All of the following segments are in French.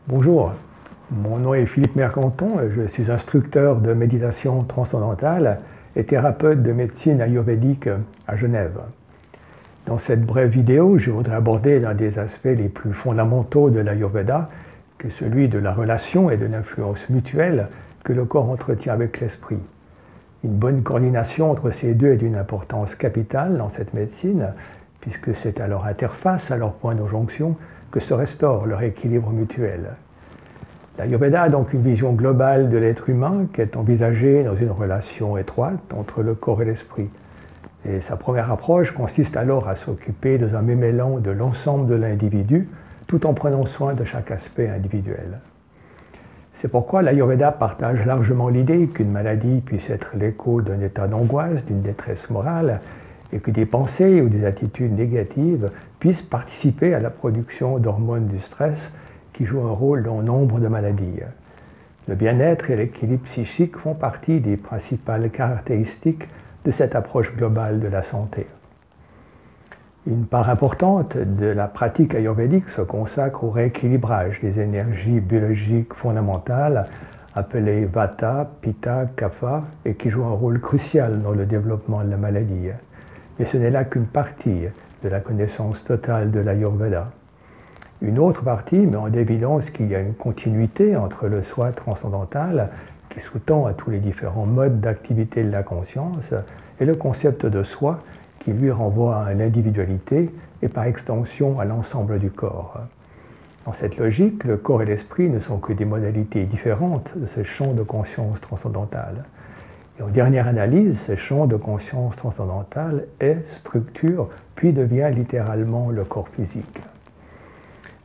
Bonjour, mon nom est Philippe Mercanton, je suis instructeur de méditation transcendantale et thérapeute de médecine ayurvédique à Genève. Dans cette brève vidéo, je voudrais aborder l'un des aspects les plus fondamentaux de l'Ayurveda, que celui de la relation et de l'influence mutuelle que le corps entretient avec l'esprit. Une bonne coordination entre ces deux est d'une importance capitale dans cette médecine, puisque c'est à leur interface, à leur point de jonction, que se restaure leur équilibre mutuel. L'Ayurveda a donc une vision globale de l'être humain qui est envisagée dans une relation étroite entre le corps et l'esprit. Et sa première approche consiste alors à s'occuper dans un même élan de l'ensemble de l'individu, tout en prenant soin de chaque aspect individuel. C'est pourquoi l'Ayurveda partage largement l'idée qu'une maladie puisse être l'écho d'un état d'angoisse, d'une détresse morale, et que des pensées ou des attitudes négatives puissent participer à la production d'hormones du stress qui jouent un rôle dans nombre de maladies. Le bien-être et l'équilibre psychique font partie des principales caractéristiques de cette approche globale de la santé. Une part importante de la pratique ayurvédique se consacre au rééquilibrage des énergies biologiques fondamentales appelées Vata, Pitta, Kapha et qui jouent un rôle crucial dans le développement de la maladie. Mais ce n'est là qu'une partie de la connaissance totale de l'Ayurveda. Une autre partie met en évidence qu'il y a une continuité entre le soi transcendantal, qui sous-tend à tous les différents modes d'activité de la conscience, et le concept de soi, qui lui renvoie à l'individualité et par extension à l'ensemble du corps. Dans cette logique, le corps et l'esprit ne sont que des modalités différentes de ce champ de conscience transcendantale. Et en dernière analyse, ce champ de conscience transcendantale est, structure, puis devient littéralement le corps physique.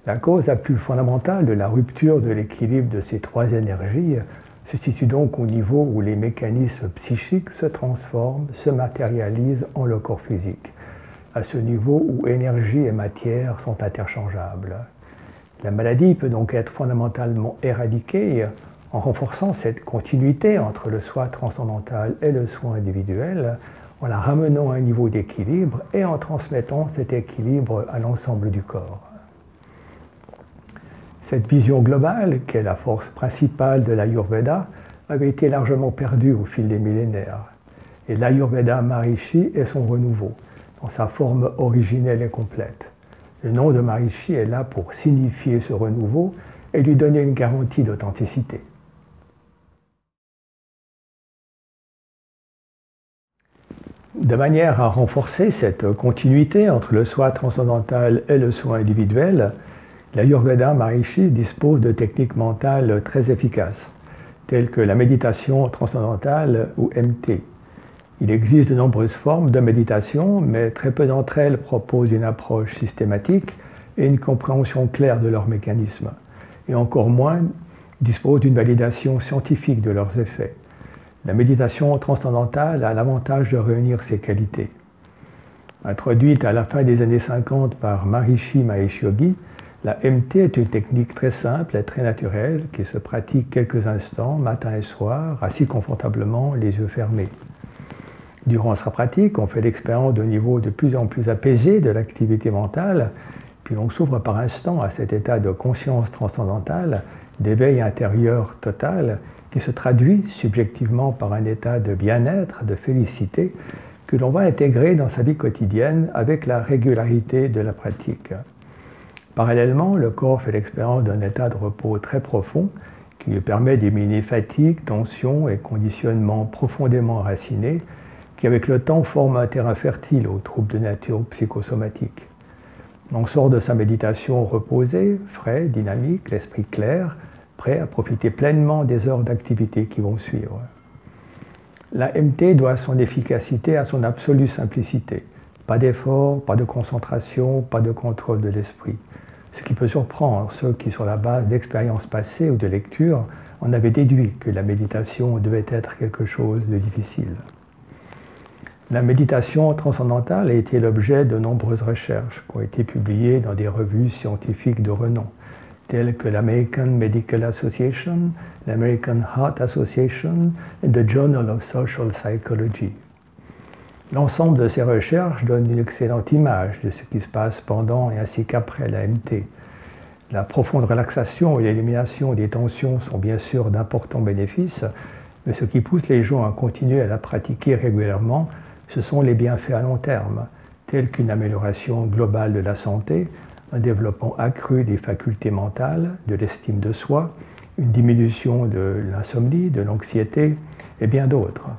La cause la plus fondamentale de la rupture de l'équilibre de ces trois énergies se situe donc au niveau où les mécanismes psychiques se transforment, se matérialisent en le corps physique, à ce niveau où énergie et matière sont interchangeables. La maladie peut donc être fondamentalement éradiquée en renforçant cette continuité entre le soi transcendantal et le soi individuel, en la ramenant à un niveau d'équilibre et en transmettant cet équilibre à l'ensemble du corps. Cette vision globale, qui est la force principale de l'Ayurveda, avait été largement perdue au fil des millénaires. Et l'Ayurveda Maharishi est son renouveau, dans sa forme originelle et complète. Le nom de Maharishi est là pour signifier ce renouveau et lui donner une garantie d'authenticité. De manière à renforcer cette continuité entre le soi transcendantal et le soi individuel, l'Ayurveda Maharishi dispose de techniques mentales très efficaces, telles que la méditation transcendantale ou MT. Il existe de nombreuses formes de méditation, mais très peu d'entre elles proposent une approche systématique et une compréhension claire de leurs mécanismes, et encore moins disposent d'une validation scientifique de leurs effets. La méditation transcendantale a l'avantage de réunir ces qualités. Introduite à la fin des années 50 par Maharishi Mahesh Yogi, la MT est une technique très simple et très naturelle qui se pratique quelques instants, matin et soir, assis confortablement, les yeux fermés. Durant sa pratique, on fait l'expérience d'un niveau de plus en plus apaisé de l'activité mentale, puis on s'ouvre par instant à cet état de conscience transcendantale, d'éveil intérieur total, qui se traduit subjectivement par un état de bien-être, de félicité, que l'on va intégrer dans sa vie quotidienne avec la régularité de la pratique. Parallèlement, le corps fait l'expérience d'un état de repos très profond qui lui permet d'éliminer fatigue, tension et conditionnement profondément enracinés qui, avec le temps, forment un terrain fertile aux troubles de nature psychosomatique. On sort de sa méditation reposé, frais, dynamique, l'esprit clair, prêt à profiter pleinement des heures d'activité qui vont suivre. La MT doit son efficacité à son absolue simplicité. Pas d'effort, pas de concentration, pas de contrôle de l'esprit. Ce qui peut surprendre ceux qui, sur la base d'expériences passées ou de lectures, en avaient déduit que la méditation devait être quelque chose de difficile. La méditation transcendantale a été l'objet de nombreuses recherches qui ont été publiées dans des revues scientifiques de renom, telles que l'American Medical Association, l'American Heart Association et the Journal of Social Psychology. L'ensemble de ces recherches donne une excellente image de ce qui se passe pendant et ainsi qu'après la MT. La profonde relaxation et l'élimination des tensions sont bien sûr d'importants bénéfices, mais ce qui pousse les gens à continuer à la pratiquer régulièrement, ce sont les bienfaits à long terme, tels qu'une amélioration globale de la santé, un développement accru des facultés mentales, de l'estime de soi, une diminution de l'insomnie, de l'anxiété et bien d'autres.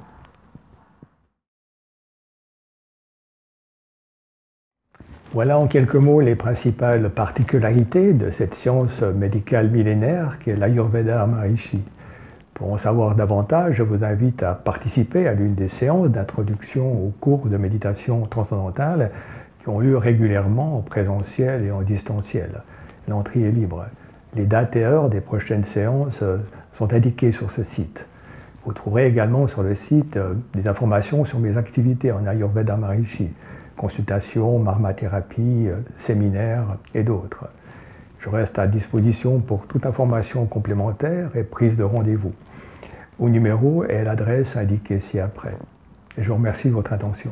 Voilà en quelques mots les principales particularités de cette science médicale millénaire qu'est l'Ayurveda Maharishi. Pour en savoir davantage, je vous invite à participer à l'une des séances d'introduction aux cours de méditation transcendantale qui ont lieu régulièrement en présentiel et en distanciel. L'entrée est libre. Les dates et heures des prochaines séances sont indiquées sur ce site. Vous trouverez également sur le site des informations sur mes activités en Ayurveda Maharishi, consultations, marmathérapie, séminaires et d'autres. Je reste à disposition pour toute information complémentaire et prise de rendez-vous. Au numéro et l'adresse indiquée ci-après. Et je vous remercie de votre attention.